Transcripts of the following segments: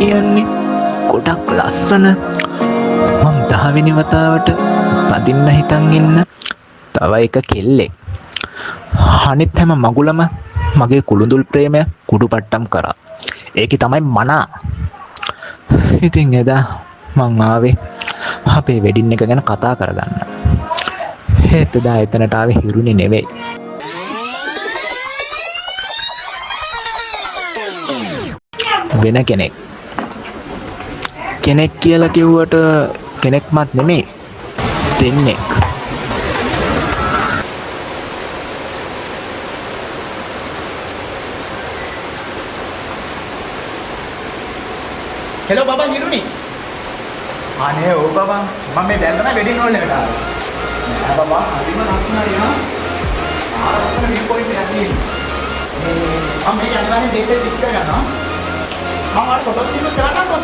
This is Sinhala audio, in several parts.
කියන්නේ ගොඩක් ලස්සන. මං 10 වෙනි වතාවට පදින්න හිතන් ඉන්න තව එක කෙල්ලෙක්. අනිත් හැම මගුලම මගේ කුළුඳුල් ප්‍රේමය කුඩුපට්ටම් කරා. ඒකේ තමයි මනා. ඉතින් එදා මං ආවේ අපේ වෙඩින් එක ගැන කතා කරගන්න. ඒත් එදා එතනට ආවේ හිරුනේ නෙවෙයි. වෙන කෙනෙක්. කෙනෙක් කියලා කිව්වට කෙනෙක්මත් නෙමෙයි. දෙන්නෙක්. හෙලෝ බබා හිරුනි. අනේ ඕ බබා මම මේ දැන් තමයි වෙඩින් හෝල් එකට ආවේ. නෑ බබා හරිම ලස්සනයි නා. ආරස්සන වීව් පොයින්ට් එකක් තියෙනවා. මම මේක අනිවාර්යෙන් ඩේට් එක ෆික්ස් කරගන්නවා. මම අර ෆොටෝස් ටික කරන්නම්කෝ.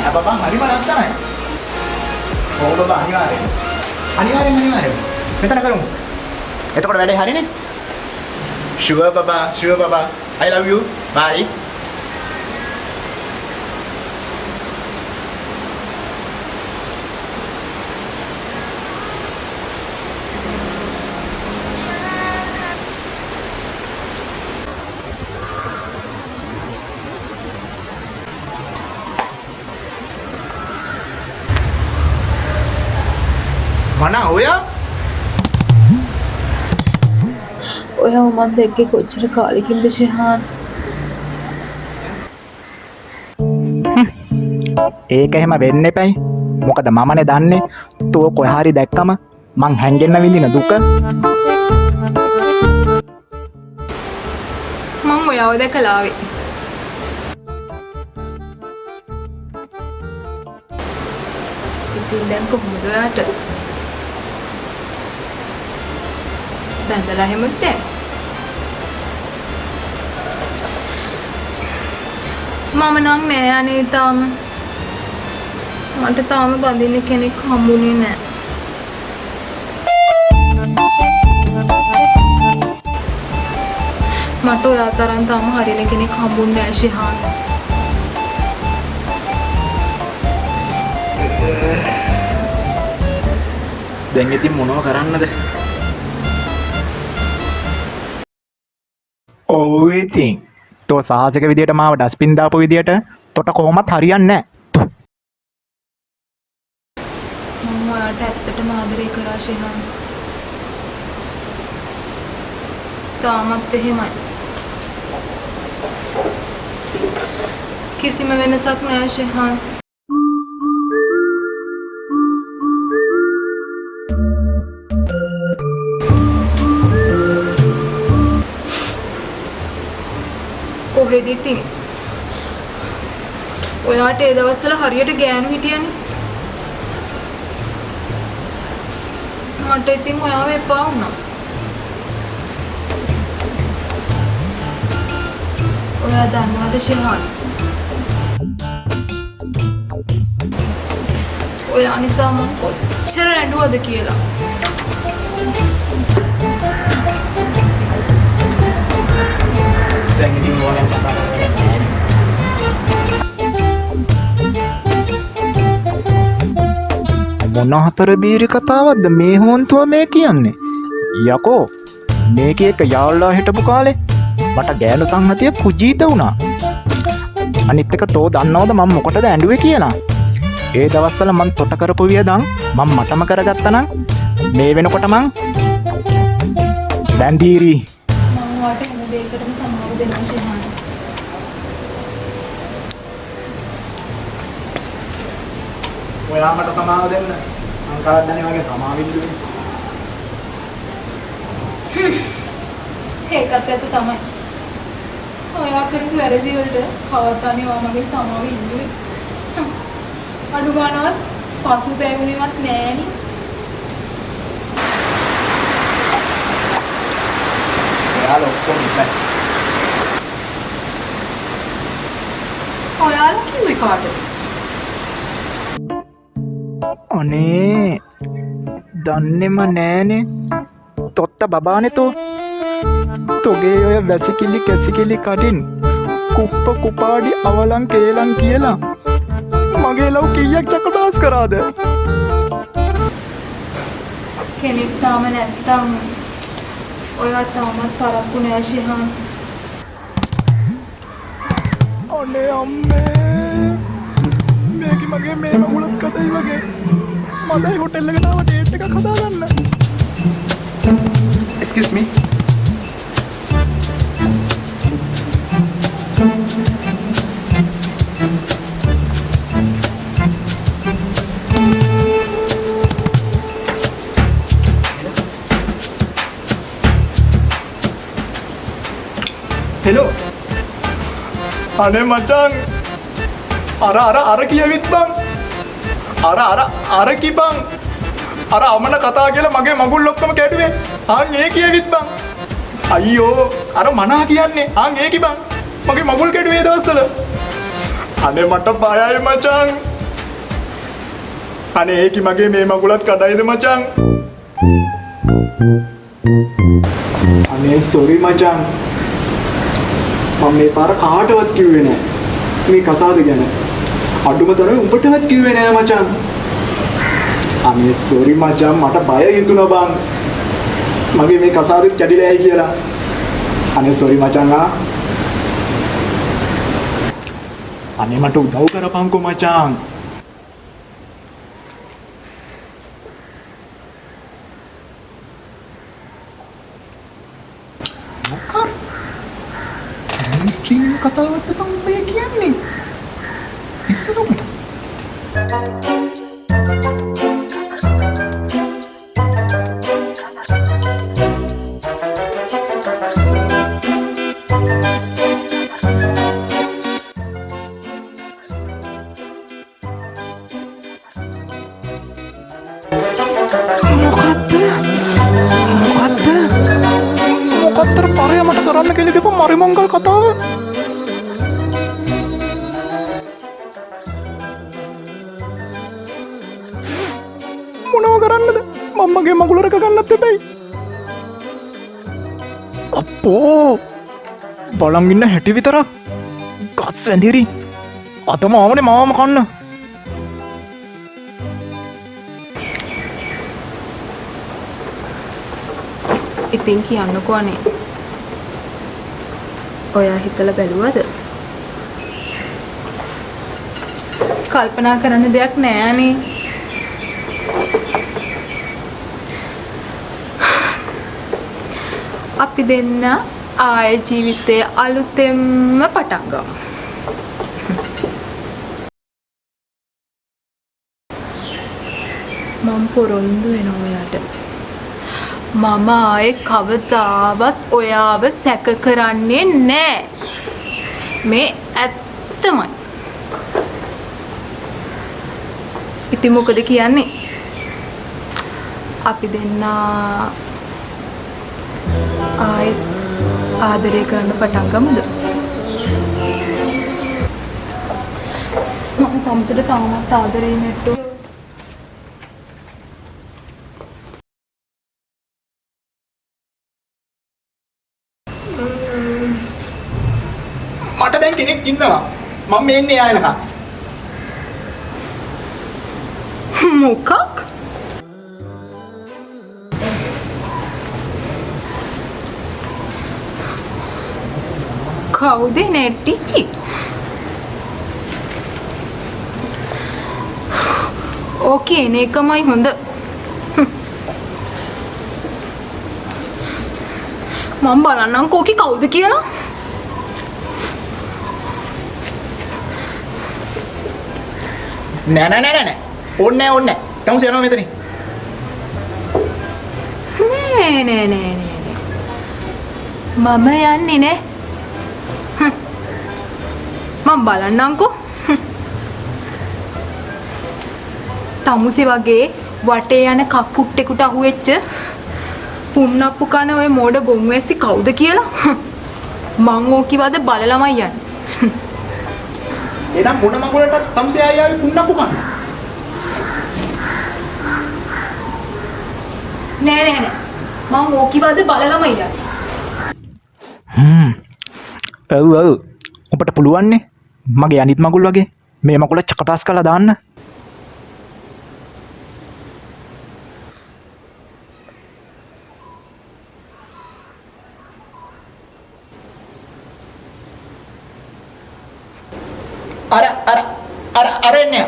නෑ බබා හරිම ලස්සනයි. ඕ බබා අනිවාර්යෙන්. මෙතන කරමු. එතකොට වැඩේ හරිනේ. ෂුවර් බබා. I love you. Bye. මනා ඔයා මන් දැක්කේ කොච්චර කාලෙකින්ද ශිහාන්? ඒක එහෙම වෙන්න එපයි. මොකද මමනේ දන්නේ තෝ කොහේ හරි දැක්කම මං හැංගෙන්න විඳින දුක. මං ඔයාව දැකලා ආවේ. ඉතින් දැන් කොහොමද ඔයාට? බැඳලා හැමත් දැන්. මම නම් නෑ අනේ තාම. මට තාම බඳින්න කෙනෙක් හම්බුනේ නෑ. මට ඔයා තරම් තාම හරින කෙනෙක් හම්බුන්නේ නෑ ශිහාන්. දැන් ඉතින් මොනව කරන්නද? ඔව් ඉතින් තෝ සාහසික විදියට මාව ඩස්පින් දාපු විදියට තොට කොහොමත් හරියන්නේ නැහැ. මම ඔයාට ඇත්තටම ආදරේ කරා ශිහාන්. තාමත් එහෙමයි. කිසිම වෙනසක් නෑ ශිහාන්. කොහෙද ඉතින්? ඔයාට ඒ දවස්වල හරියට ගෑනු හිටියනේ. මට ඉතින් ඔයාව එපා වුණා. ඔයා දන්නවද ශිහාන්? ඔයා නිසා මම කොච්චර ඇඬුවද කියලා. දැන් ඉතින් ඕනෙන් කතා කරන්නේ. මොන හතර බීරි කතාවක්ද මේ හොන්තුව මේ කියන්නේ? යකෝ මේක එක යාළුවා හිටපු කාලේ මට ගෑනු සංහතිය කුජීත වුණා. අනිත් එක තෝ දන්නවද මම මොකටද ඇඬුවේ කියලා? ඒ දවස්වල මං තොට කරපු වියදම් මම මටම කරගත්තා නම් මේ වෙනකොට මං දැන් දීරි. මම ඔයාට හැම දෙයකටම සමාව දෙනවා ශිහාන්. ඔයා මට සමාව දෙන්න. මං කවදානේ වගේ සමාවිල්ලුවේ. ඒකත් ඇත්ත තමයි. ඔයා කරපු වැරදි වලට කවදානේ ඔයා මගේ සමාව ඉල්ලුවේ. අඩු ගන්නවස් පසුතැවෙන්නේවත් නෑනේ. ඔයාලා ඔක්කොම ඉතින්. ඔයාලා කිව්වේ කාටද? අනේ දන්නේම නෑනේ. තොත්ත බබානේ තෝ. තොගේ ඔය වැසිකිලි කැසිකිලි කඩින් කුප්ප කුපාඩි අවලං කේලං කියලා මගේ ලව් කීයක් චකඩාස් කරාද? කෙනෙක් තාම නැත්තම් ඔයා තාමත් පරක්කු නෑ ශිහාන්. අනේ අම්මේ මේක මගේ මේ මගුලත් කතයි වගේ. මමයි හොටෙල් එකට ආව ඩේට් එකක් හදාගන්න. Excuse me. හෙලෝ අනේ මචං අර කියවිත් බං අර කිබං අර අමන කතා කියලා මගේ මගුල් ඔක්කොම කැඩුවේ ආන් ඒ කියවිත් බං අයියෝ අර මනා කියන්නේ ආන් ඒ කිබං මගේ මගුල් කැඩුවේ දවස්වල අනේ මට බයයි මචං අනේ ඒකි මගේ මේ මගුලත් කඩයිද මචං අනේ සෝරි මචං මම මේ පාර කාටවත් කිව්වේ නෑ මේ කසාද ගැන අඩුම තරමේ උඹටවත් කිව්වේ නෑ මචං අනේ සෝරි මචං මට බය හිතුණා බං මගේ මේ කසාදෙත් කැඩිලා ඇයි කියලා අනේ සෝරි මචං අනේ මට උදව් කරපන්කෝ මචං මොකක්ද ස්ට්‍රීම් කතාවත් බං ඔය කියන්නේ පිස්සුද උඹට මොකක්ද පරය මට කරන්න කියලා දීපු මරි මංගල් කතාව මොනව කරන්නද මම මගේ මගුල රැක ගන්නත් එපයි අප්පෝ බලන් ඉන්න හැටි විතරක් ගස් වැඳිරි අතම ආවනේ මාවම කන්න ඉතින් කියන්නකෝ අනේ. ඔයා හිතලා බැලුවද? කල්පනා කරන්න දෙයක් නෑනේ. අපි දෙන්න ආයේ ජීවිතයේ අලුතෙන්ම පටන් ගමු. මම පොරොන්දු වෙනවා ඔයාට. මම ආයේ කවදාවත් ඔයාව සැක කරන්නේ නෑ. මේ ඇත්තමයි. ඉතින් මොකද කියන්නේ? අපි දෙන්න ආයෙත් ආදරය කරන්න පටන් ගමුද? මම තමුසට තාමත් ආදරේ නැට්ටෝ. මට දැන් කෙනෙක් ඉන්නවා මම මේ ඉන්නේ ආයනකම් මොකක්? කවුද නැටිචි? ඕකේ නේකමයි හොඳ. මම බලන්නම් කෝකි කවුද කියලා. නෑ ඕන්නේ තමුසේ යනවා මෙතනින් නෑ මම යන්නේ නෑ. මම බලන්නම්කෝ. තමුසේ වගේ වටේ යන කක්කුට්ටෙකුට අහුවෙච්ච පුන්නප්පු කන ඔය මෝඩ ගොම්වැස්සි කවුද කියලා මං ඕකිවද බලලමයි යන්නේ. එනම් මොන මගුලට තමුසේ ආයේ පුන්නප්පු කන නෑ මං ඕකිවද බලලමයි යන්නේ. ඔව් ඔබට පුළුවන්නේ මගේ අනිත් මගුල් වගේ මේ මකුල චකටස් කළා දාන්න. අර එන්නේ.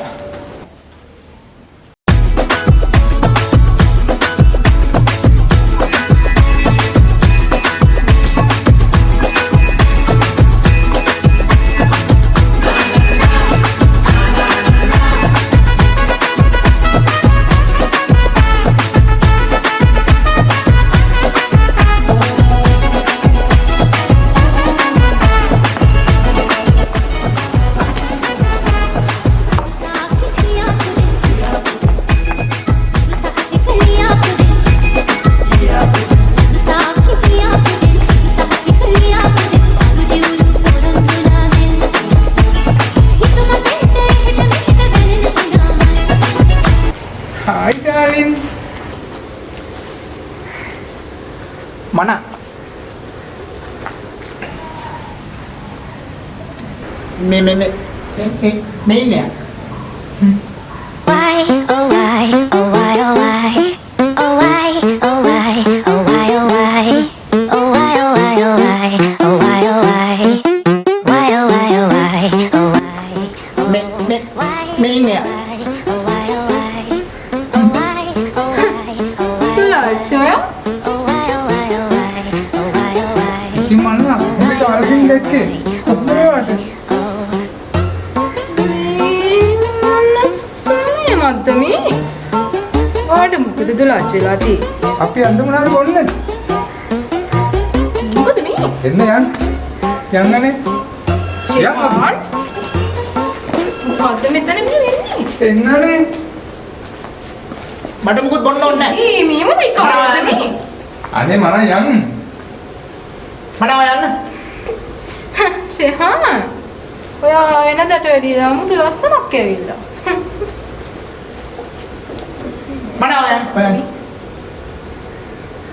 Hi darling. Mana? Ini ya. Why, oh why, oh why, oh why, oh why, oh why, oh why, oh why, oh why, oh why, oh why, oh why, oh why, why, oh why, oh why, oh why, Ini ya. oh why, oh why, oh why, oh why, oh why, ලක්ෂය oh why, oh why, oh why, oh why, oh why. ඉතින් මල්ලා උඹට අරගෙන දැක්කේ කොහොමද වට? මොනසනේ මද්දමි වාඩ මොකද දුලාචලා තියෙන්නේ අපි අඳුමනාද බොන්නේ? මොකද මේ එන්න යන්නනේ. ශිවාන් මොකද මෙතන මේ වෙන්නේ එන්නනේ. මට මුකුත් බොන්න ඕනේ නැහැ. මේ මොකද කරන්නේ මේ අනේ මන යන්. මනාව යන්න. ශිවාන් ඔයා වෙනදට වැඩිය 아무තු ලස්සනක් ඇවිල්ලා මනාව යන්න. ඔයනි.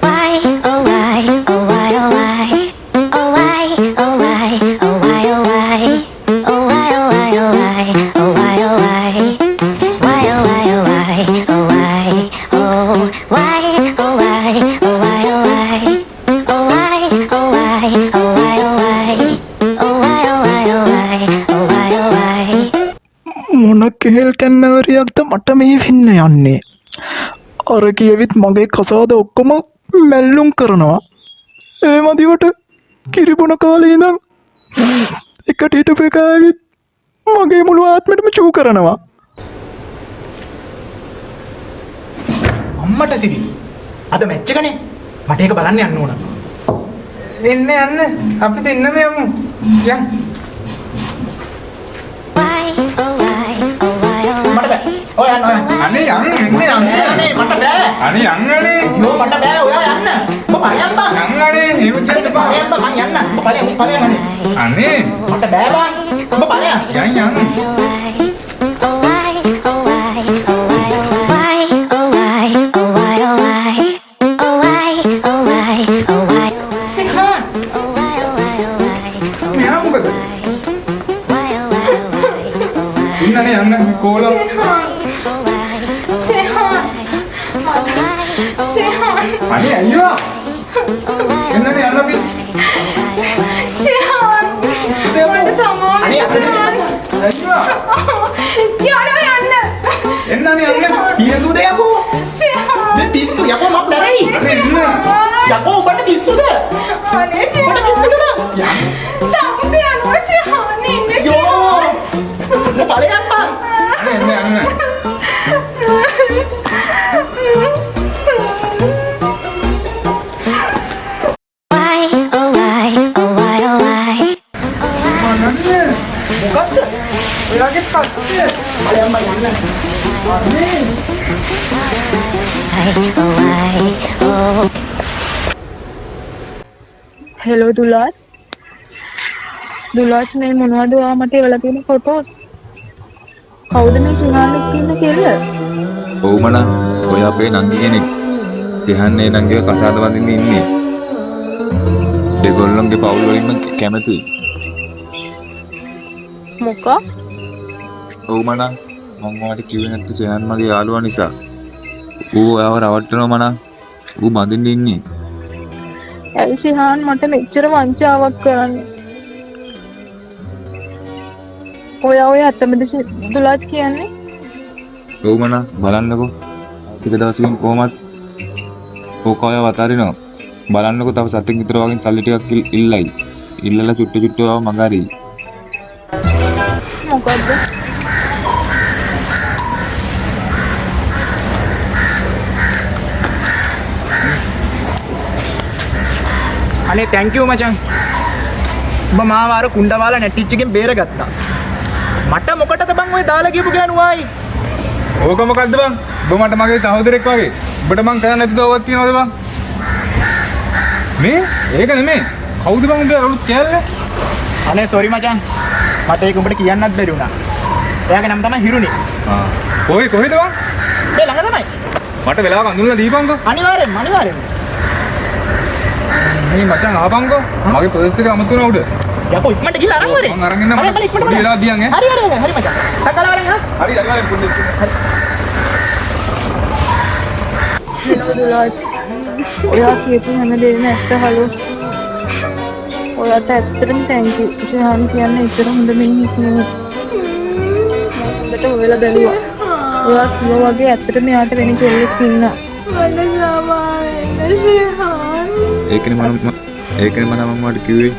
Why, oh why, oh why, oh why, oh why, oh why, oh why, oh why, oh why, oh why, oh why, oh why, oh why, why, oh why, oh why, oh why, oh why, oh why, oh why, oh why, oh why, oh why, oh why, oh why, oh why, oh why, oh why, oh why, oh why. මොන කෙහෙල් කන්නවරියක්ද මට මේ වෙන්න යන්නේ. අර කියවිත් මගේ කසාද ඔක්කොම මැල්ලුම් කරනවා. ඒ මදිවට කිරිබුණ කාලේ ඉඳන් එකට හිටපු එක ඇවිත් මගේ මුළු ආත්මෙටම චූ කරනවා. අම්මට සිරි. අද මැච් එකනේ. මට ඒක බලන්න යන්න ඕන. එන්න අපි දෙන්නම යමු. යන්. Why, oh why, oh why, oh මට බෑ. ඔය යන්න ඔය. අනේ යන් එන්න නෑ මට බෑ. අනේ යන්නනේ. යෝ මට බෑ ඔයා යන්න. ඔබ ඵලයන් බං. යන්නනේ. එහෙම කියන්න බෑ. ඵලයන් බං මං යන්න. ඔබ ඵලයන් අනේ. අනේ මට බෑ බං. ඔබ ඵලයන්. යන්. ශිවාන් මෙහා මොකද? ඉන්නනේ යන්න කෝල. ශිවාන් අනේ අයියා. එන්නනේ යන්න අපි. ශිවාන් මට සමාන අනේ අසරේ. අයියා. යනවා යන්න එන්නනේ යන්න. පිස්සු දෙයකෝ. ශිවාන් මේ පිස්සු යකෝ මක් නැරයි. අනේ එන්න. යකෝ ඔබට පිස්සුද? අනේ ඔබට ශිවාන් පිස්සුද බං? තාමසේ යනවා ශිවාන් ඉන්නේ යෝ. ඔබ ඵලයන් බං. අනේ එන්න. මොකද්ද? ඔයාගේ කට්ටිය. ඵලයන් බං යන්න. හෙලෝ දුලාජ් මේ මොනවද ඔයා මට එවලා තියෙන ෆොටෝස් කවුද මේ සිංහානෙක් ඉන්න කෙල්ල ඔව් මනා ඔය අපේ නංගි කෙනෙක් සිහන්නේ නංගිව කසාද වඳින්න ඉන්නේ දෙගොල්ලන්ගේ පවුල් වලින්ම කැමතියි මොකක්? ඔව් මනා මම ඔයාලට කිව්වේ නැත්තේ සෙහන් මගේ යාළුවා නිසා. ඌ ඔයාව රවට්ටනවා මනා. ඌ බඳින්න ඉන්නේ. ඇයි සිහාන් මට මෙච්චර වංචාවක් කරන්නේ? ඔය අතමද දුලාජ් කියන්නේ? ඔව් මනා බලන්නකෝ. ටික දවසකින් කොහමත් ඕක ඔයාව අතාරිනවා. බලන්නකෝ තව සතෙක් විතර වගේ සල්ලි ටිකක් ඉල්ලයි. ඉල්ලලා චුට්ට චුට්ට ඔයාව මගහරියි. මොකද්ද? අනේ thank you මචං. ඔබ මාව අර කුණ්ඩවාලා නැටිච්චකින් බේරගත්තා. මට මොකටද බං ඔය දාලා ගියපු ගෑනු ආයි? ඕක මොකද්ද බං? ඔබ මට මගේ සහෝදරෙක් වගේ. ඔබට මං කරන්න නැති දවවක් තියනවද බං? මේ? ඒක නෙමෙයි. කවුද බං උඹේ අලුත් කෑල්ල? අනේ sorry මචං. මට ඒක උඹට කියන්නත් බැරි වුණා. එයාගේ නම තමයි හිරුනි. කොහෙද බං? මේ ළඟ තමයි. මට වෙලාවක අඳුනලා දීපන්කෝ. අනිවාර්යෙන්. මේ මචං ආපන්කෝ. මගේ පර්ස් එක අමුතුන උඩ. යකෝ ඉක්මනට ගිහලා අරන් වරේ. මං අරන් එන්නම්. පොඩි වෙලාවක් දියන් ඈ. හරි මචං. සකලා වරෙන් හා. හරි අනිවාර්යෙන් පොඩි. හෙලෝ දුලාජ්. ඔයා කියපු හැම දෙයක්ම ඇත්ත හලෝ. ඔයාට ඇත්තටම thank you. සිහාන් කියන්නේ ඉතර හොඳ මිනිහෙක් නෙමෙයි. හොඳට හොයලා බැලුවා. ඔයා කිව්වා වගේ ඇත්තටම යාට වෙන කෙල්ලෙක් ඉන්නවා. ඒකනේ මම ඔයාලට කිව්වේ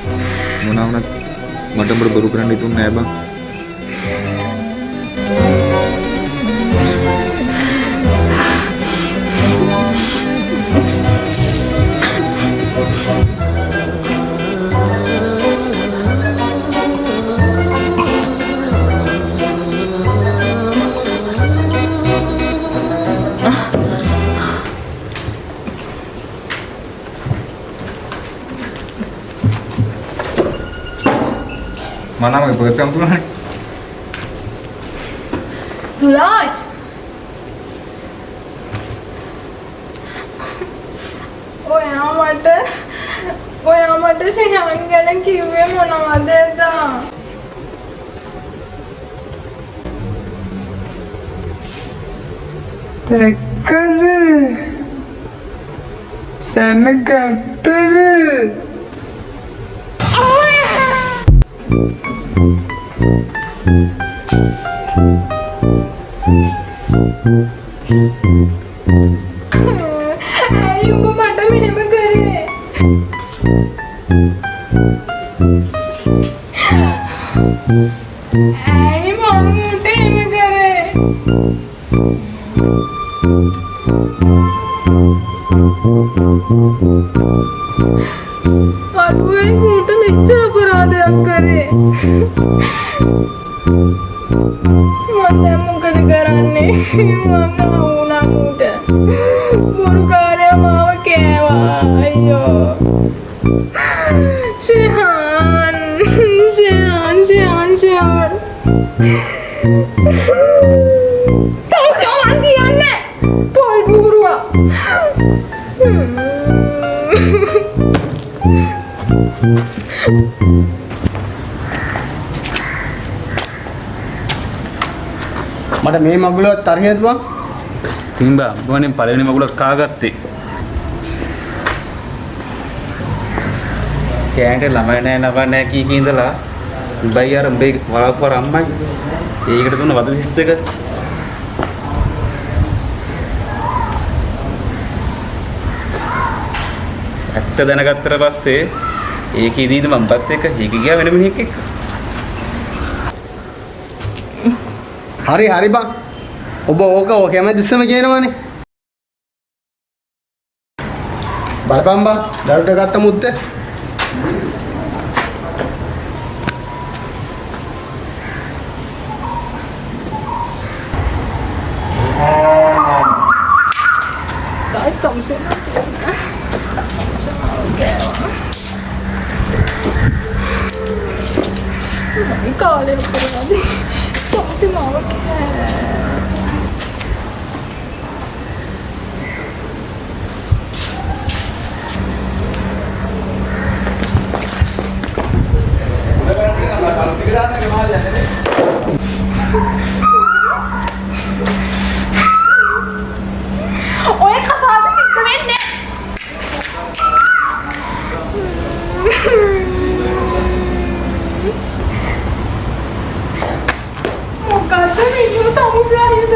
මොනවා වුණත් මට උඹට බොරු කරන්න හිතුන්නේ නෑ බං. මනාමගේ පර්ස් එක අමුතුනනේ. දුලාජ් ඔයා මට සිහාන් ගැන කිව්වේ මොනවද එදා? දැක්කද? දැනගත්තද? ඇයි උඹ මට මෙහෙම කරේ? ඇයි මම උට එහෙම කරේ? අරුවේ මට මෙච්චර අපරාධයක් කරේ. මම දැන් මොකද කරන්නේ? මම වුණා උට. බොරුකාරයා මාව කෑවා. අයියෝ. සිහාන්. තවසේ මන් කියන්නේ. පොල් බුරුවා. මට මේ මගුලවත් තරහියද බං? තින්බා ගෝනේ පළවෙනි මගුලක් කාගත්තේ. කෑන්ට ළමයි නෑ කී ඉඳලා උඹයි අර උඹේ වලපුවර අම්මයි ඒකට දුන්න වද 32 ඇත්ත දැනගත්තට පස්සේ ඒකෙදීද මම්පත් එක්ක හීක ගියා වෙන මිනිහෙක් එක්ක. හරි බං. ඔබ ඕක කැමතිස්සම කියනවනේ. බලපන් බං. දරුට ගත්ත මුද්ද. තායි තමුසේ කාලේ අපරාධි තමුසේ මාව කෑ. දාන්න මහා දැන්නේ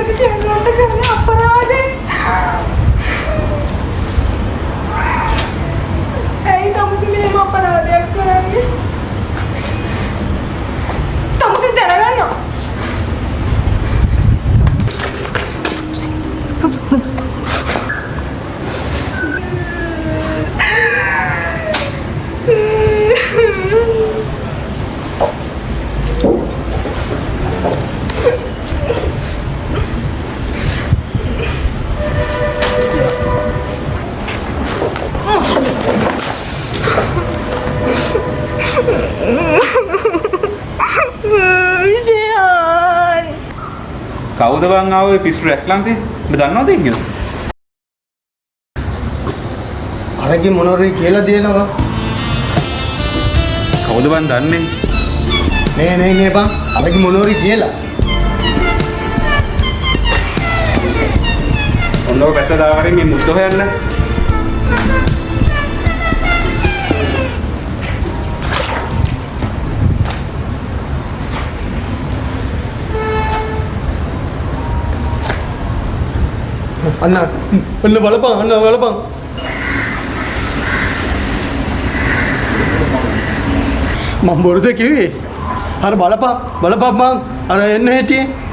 ගැන කියනකොට කරන අපරාධේ. ඇයි තමුසි මේම අපරාධයක් කරන්නේ? තමුසි දැනගන්නවා. කවුද බං ආවේ පිස්සු රැක්ලන්තේ? ඔබ දන්නවද ඒක? අරගේ මොනවරි කියලා දෙනවා. කවුද බං දන්නේ? නේ බං. අරගේ මොනවරි කියලා. ඔන්නෝ පැත්ත දාවරේ මේ මුද්ද හොයන්න. අන්න බලපන්. මම බොරුද කිව්වේ? අර බලපන් මං අර එන්න හිටියේ.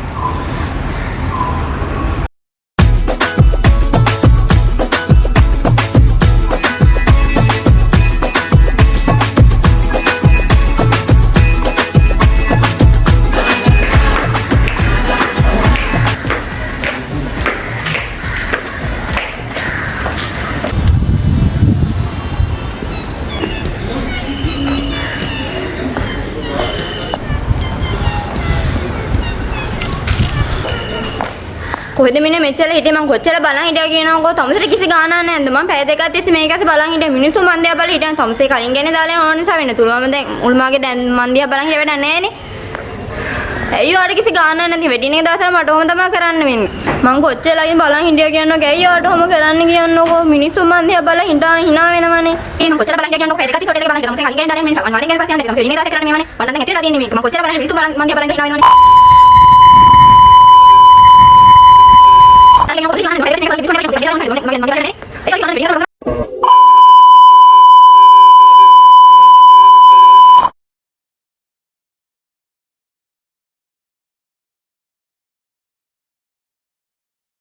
කොහෙද මිනේ මෙච්චර හිටියේ මං කොච්චර බලන් හිටියා කියනකො තමුසේට කිසි ගානක් නැද්ද මං පැය දෙකක් තිස්සේ මේක ඇස්සේ බලන් හිටියා මිනිස්සු මන් දිහා බලලා හිටියන් තමුසේ කලින් ගන්නේ දාලා ඕන නිසා වෙන්න තුලම දැන් උල්මාගේ දැන් මන් දිහා බලන් හිටිය වැඩක් නැහැනේ ඇයි ඔයාලට කිසි ගානක් නැති වෙඩින් එක දාසලා මට ඔහොම තමයි කරන්න වෙන්නේ මං කොච්චර ලගින් බලන් හිටියා කියනකො ඇයි ඔයාලට ඔහොම කරන්න කියනකො මිනිස්සු මන් දිහා බලලා hina වෙනවනේ මං කොච්චර බලන් හිටියා කියනකො පැය දෙකක් තිස්සේ හොටෙල් එක බලන් හිටියා තමුසේ කලින් ගන්නේ දාලා මිනිස්සු වලින් ගන්නේ පස්සේ යන්නේ වෙඩින් එක දාලා කරන්නේ මේවනේ මට දැන් හිතේ රදින්නේ මේක මං කොච්චර බලන් මිනිස්සු බලන් මන් දිහා බලන් hina වෙනවනේ Ay,